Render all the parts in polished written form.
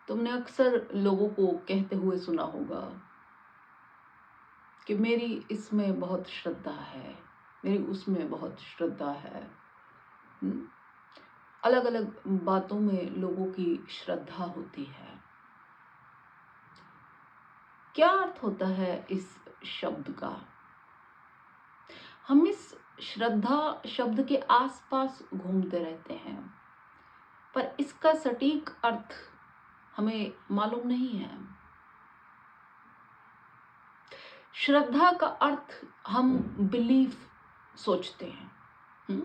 तुमने अक्सर लोगों को कहते हुए सुना होगा कि मेरी इसमें बहुत श्रद्धा है, मेरी उसमें बहुत श्रद्धा है। अलग अलग बातों में लोगों की श्रद्धा होती है। क्या अर्थ होता है इस शब्द का? हम इस श्रद्धा शब्द के आसपास घूमते रहते हैं, पर इसका सटीक अर्थ हमें मालूम नहीं है। श्रद्धा का अर्थ हम बिलीफ सोचते हैं।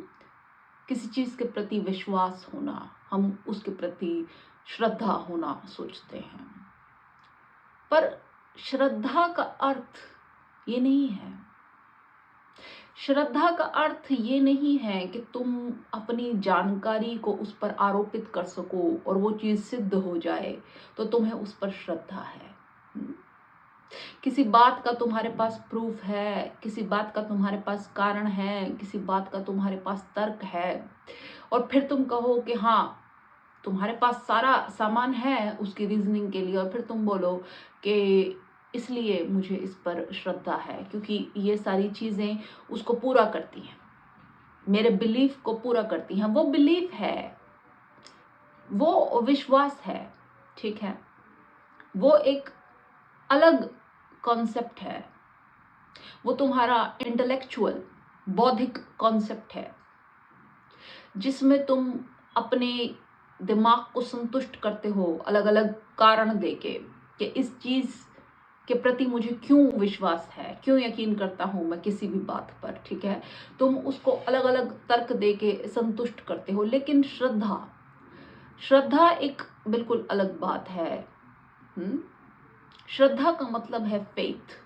किसी चीज के प्रति विश्वास होना, हम उसके प्रति श्रद्धा होना सोचते हैं। पर श्रद्धा का अर्थ ये नहीं है। श्रद्धा का अर्थ ये नहीं है कि तुम अपनी जानकारी को उस पर आरोपित कर सको और वो चीज सिद्ध हो जाए तो तुम्हें उस पर श्रद्धा है। किसी बात का तुम्हारे पास प्रूफ है, किसी बात का तुम्हारे पास कारण है, किसी बात का तुम्हारे पास तर्क है, और फिर तुम कहो कि हाँ, तुम्हारे पास सारा सामान है उसकी रीजनिंग के लिए, और फिर तुम बोलो कि इसलिए मुझे इस पर श्रद्धा है क्योंकि ये सारी चीजें उसको पूरा करती हैं, मेरे बिलीफ को पूरा करती हैं। वो बिलीफ है, वो विश्वास है, ठीक है, वो एक अलग कॉन्सेप्ट है, वो तुम्हारा इंटेलेक्चुअल बौद्धिक कॉन्सेप्ट है जिसमें तुम अपने दिमाग को संतुष्ट करते हो अलग अलग कारण देके कि इस चीज के प्रति मुझे क्यों विश्वास है, क्यों यकीन करता हूं मैं किसी भी बात पर, ठीक है। तुम उसको अलग अलग तर्क देके संतुष्ट करते हो। लेकिन श्रद्धा एक बिल्कुल अलग बात है। श्रद्धा का मतलब है फेथ।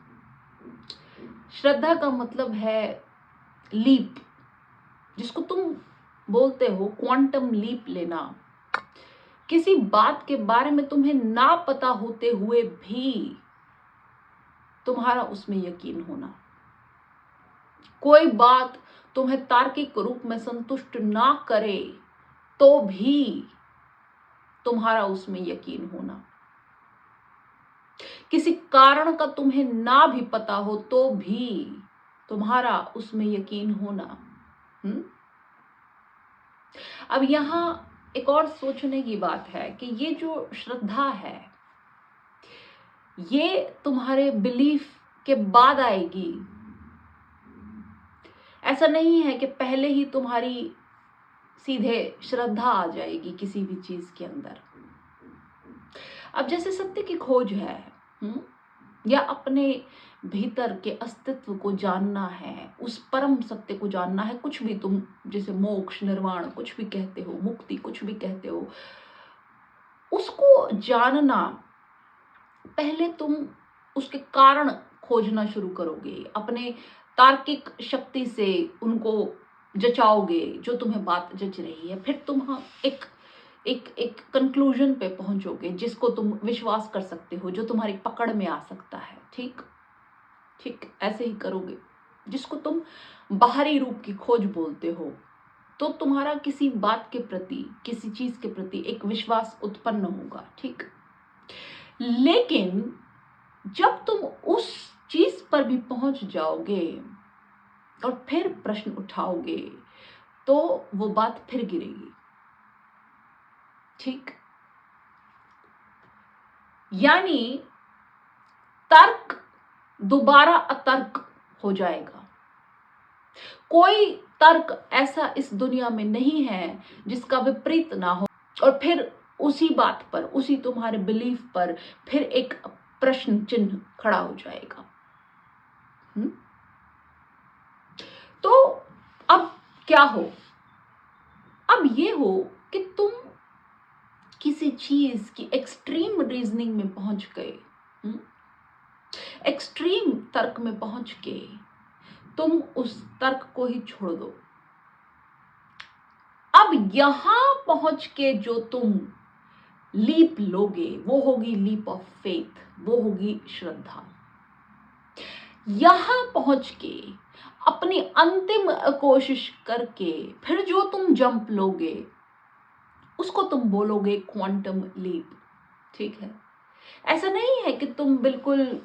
श्रद्धा का मतलब है लीप, जिसको तुम बोलते हो क्वांटम लीप लेना। किसी बात के बारे में तुम्हें ना पता होते हुए भी तुम्हारा उसमें यकीन होना। कोई बात तुम्हें तार्किक रूप में संतुष्ट ना करे तो भी तुम्हारा उसमें यकीन होना। किसी कारण का तुम्हें ना भी पता हो तो भी तुम्हारा उसमें यकीन होना। अब यहां एक और सोचने की बात है कि ये जो श्रद्धा है ये तुम्हारे बिलीफ के बाद आएगी। ऐसा नहीं है कि पहले ही तुम्हारी सीधे श्रद्धा आ जाएगी किसी भी चीज के अंदर। अब जैसे सत्य की खोज है, या अपने भीतर के अस्तित्व को जानना है, उस परम सत्य को जानना है, कुछ भी तुम जैसे मोक्ष, निर्वाण कुछ भी कहते हो, मुक्ति कुछ भी कहते हो, उसको जानना पहले तुम उसके कारण खोजना शुरू करोगे, अपने तार्किक शक्ति से उनको जचाओगे जो तुम्हें बात जच रही है, फिर तुम एक एक एक कंक्लूजन पे पहुंचोगे जिसको तुम विश्वास कर सकते हो, जो तुम्हारी पकड़ में आ सकता है। ठीक ठीक ऐसे ही करोगे। जिसको तुम बाहरी रूप की खोज बोलते हो, तो तुम्हारा किसी बात के प्रति, किसी चीज के प्रति एक विश्वास उत्पन्न होगा। ठीक, लेकिन जब तुम उस चीज पर भी पहुंच जाओगे और फिर प्रश्न उठाओगे तो वो बात फिर गिरेगी। ठीक, यानी तर्क दोबारा अतर्क हो जाएगा। कोई तर्क ऐसा इस दुनिया में नहीं है जिसका विपरीत ना हो, और फिर उसी बात पर, उसी तुम्हारे बिलीफ पर फिर एक प्रश्न चिन्ह खड़ा हो जाएगा। तो अब क्या हो? अब ये हो कि तुम किसी चीज की एक्सट्रीम रीजनिंग में पहुंच गए, एक्सट्रीम तर्क में पहुंच के तुम उस तर्क को ही छोड़ दो। अब यहां पहुंच के जो तुम लीप लोगे वो होगी लीप ऑफ फेथ, वो होगी श्रद्धा। यहां पहुंच के अपनी अंतिम कोशिश करके फिर जो तुम जंप लोगे उसको तुम बोलोगे क्वांटम लीप। ठीक है। ऐसा नहीं है कि तुम बिल्कुल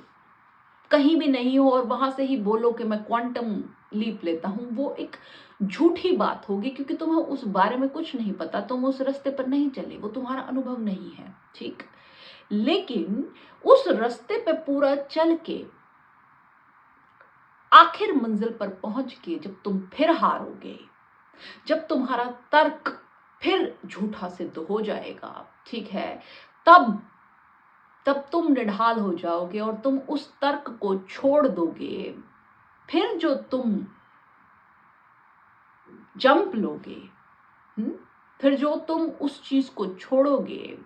कहीं भी नहीं हो और वहां से ही बोलो कि मैं क्वांटम लीप लेता हूं, वो एक झूठी बात होगी, क्योंकि तुम्हें उस बारे में कुछ नहीं पता, तुम उस रास्ते पर नहीं चले, वो तुम्हारा अनुभव नहीं है, ठीक। लेकिन उस रास्ते पे पूरा चल के आखिर मंजिल पर पहुंच के जब तुम फिर हारोगे, जब तुम्हारा तर्क फिर झूठा सिद्ध हो जाएगा, ठीक है, तब तब तुम निढाल हो जाओगे और तुम उस तर्क को छोड़ दोगे। फिर जो तुम जंप लोगे, फिर जो तुम उस चीज को छोड़ोगे,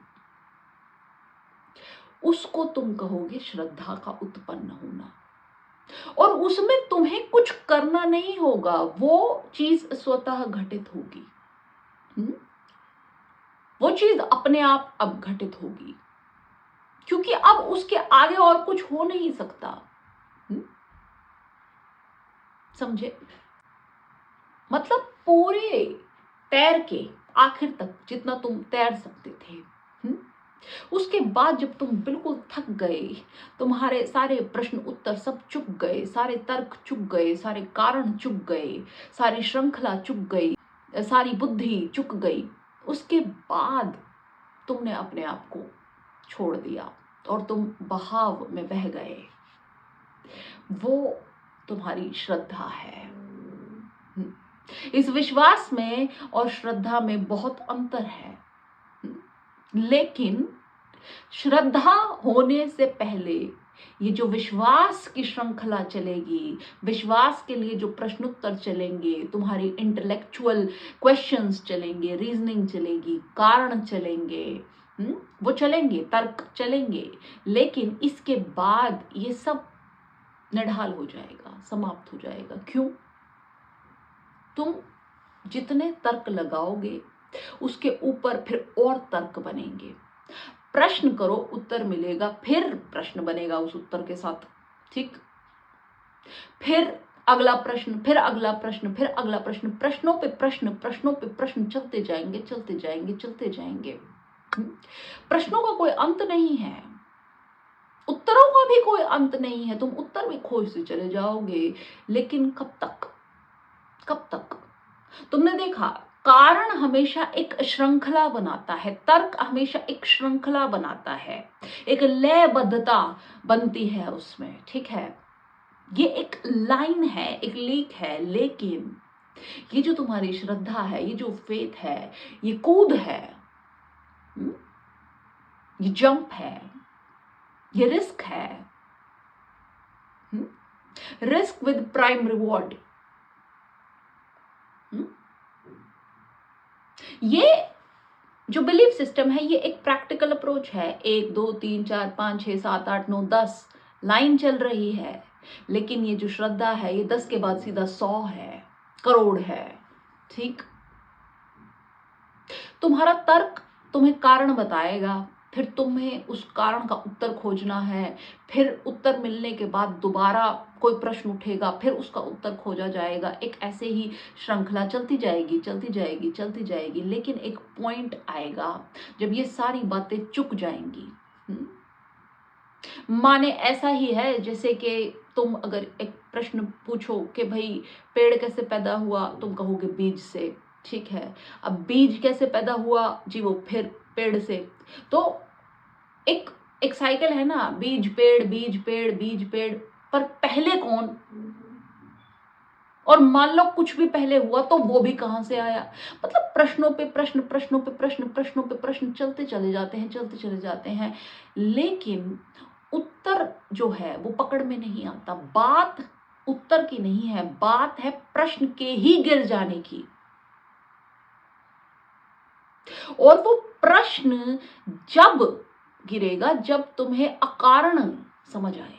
उसको तुम कहोगे श्रद्धा का उत्पन्न होना। और उसमें तुम्हें कुछ करना नहीं होगा, वो चीज स्वतः घटित होगी। वो चीज अपने आप अब घटित होगी, क्योंकि अब उसके आगे और कुछ हो नहीं सकता। समझे? मतलब पूरे तैर के आखिर तक जितना तुम तैर सकते थे, उसके बाद जब तुम बिल्कुल थक गए, तुम्हारे सारे प्रश्न उत्तर सब चुक गए, सारे तर्क चुक गए, सारे कारण चुक गए, सारी श्रृंखला चुक गई, सारी बुद्धि चुक गई, उसके बाद तुमने अपने आप को छोड़ दिया और तुम बहाव में बह गए। वो तुम्हारी श्रद्धा है। इस विश्वास में और श्रद्धा में बहुत अंतर है। लेकिन श्रद्धा होने से पहले ये जो विश्वास की श्रृंखला चलेगी, विश्वास के लिए जो प्रश्नोत्तर चलेंगे, तुम्हारी इंटेलेक्चुअल क्वेश्चंस चलेंगे, रीजनिंग चलेगी, कारण चलेंगे, वो चलेंगे, तर्क चलेंगे, लेकिन इसके बाद ये सब निढाल हो जाएगा, समाप्त हो जाएगा। क्यों? तुम जितने तर्क लगाओगे उसके ऊपर फिर और तर्क बनेंगे। प्रश्न करो, उत्तर मिलेगा, फिर प्रश्न बनेगा उस उत्तर के साथ, ठीक। फिर अगला प्रश्न, फिर अगला प्रश्न, फिर अगला प्रश्न, प्रश्नों पे प्रश्न, प्रश्नों पे प्रश्न चलते जाएंगे, चलते जाएंगे, चलते जाएंगे। प्रश्नों का कोई अंत नहीं है, उत्तरों का भी कोई अंत नहीं है। तुम उत्तर भी खोजते चले जाओगे, लेकिन कब तक? कब तक? तुमने देखा, कारण हमेशा एक श्रृंखला बनाता है, तर्क हमेशा एक श्रृंखला बनाता है, एक लयबद्धता बनती है उसमें, ठीक है। ये एक लाइन है, एक लीक है। लेकिन ये जो तुम्हारी श्रद्धा है, ये जो फेथ है, ये कूद है, ये जंप है, ये रिस्क है, रिस्क विद प्राइम रिवॉर्ड। ये जो बिलीफ सिस्टम है, ये एक प्रैक्टिकल अप्रोच है। 1 2 3 4 5 6 7 8 9 10 लाइन चल रही है, लेकिन ये जो श्रद्धा है, ये 10 के बाद सीधा 100 है, करोड़ है, ठीक। तुम्हारा तर्क तुम्हें कारण बताएगा, फिर तुम्हें उस कारण का उत्तर खोजना है, फिर उत्तर मिलने के बाद दोबारा कोई प्रश्न उठेगा, फिर उसका उत्तर खोजा जाएगा। एक ऐसे ही श्रृंखला चलती जाएगी, चलती जाएगी, चलती जाएगी। लेकिन एक पॉइंट आएगा जब ये सारी बातें चुक जाएंगी। माने ऐसा ही है जैसे कि तुम अगर एक प्रश्न पूछो कि भाई पेड़ कैसे पैदा हुआ, तुम कहोगे बीज से, ठीक है। अब बीज कैसे पैदा हुआ जी? वो फिर पेड़ से। तो एक एक साइकिल है ना, बीज पेड़, बीज पेड़, बीज पेड़, पर पहले कौन? और मान लो कुछ भी पहले हुआ तो वो भी कहां से आया? मतलब प्रश्नों पे प्रश्न, प्रश्नों पे प्रश्न, प्रश्नों पे प्रश्न चलते चले जाते हैं, चलते चले जाते हैं, लेकिन उत्तर जो है वो पकड़ में नहीं आता। बात उत्तर की नहीं है, बात है प्रश्न के ही गिर जाने की। और वो प्रश्न जब गिरेगा जब तुम्हें अकारण समझ आएगा,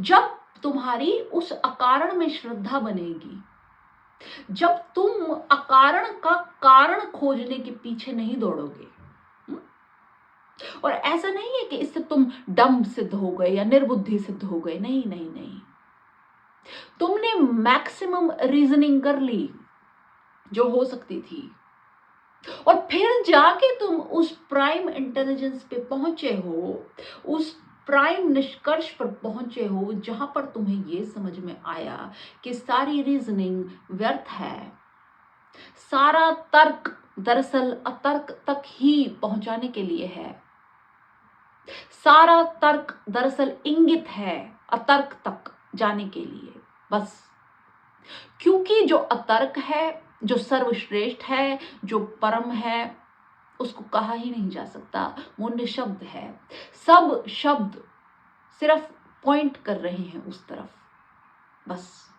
जब तुम्हारी उस अकारण में श्रद्धा बनेगी, जब तुम अकारण का कारण खोजने के पीछे नहीं दौड़ोगे। और ऐसा नहीं है कि इससे तुम डम सिद्ध हो गए या निर्बुद्धि सिद्ध हो गए, नहीं नहीं नहीं। तुमने मैक्सिमम रीजनिंग कर ली जो हो सकती थी, और फिर जाके तुम उस प्राइम इंटेलिजेंस पे पहुंचे हो, उस प्राइम निष्कर्ष पर पहुंचे हो जहां पर तुम्हें ये समझ में आया कि सारी रीजनिंग व्यर्थ है, सारा तर्क दरअसल अतर्क तक ही पहुंचाने के लिए है, सारा तर्क दरअसल इंगित है अतर्क तक जाने के लिए। बस क्योंकि जो अतर्क है, जो सर्वश्रेष्ठ है, जो परम है, उसको कहा ही नहीं जा सकता, वो निशब्द है। सब शब्द सिर्फ पॉइंट कर रहे हैं उस तरफ, बस।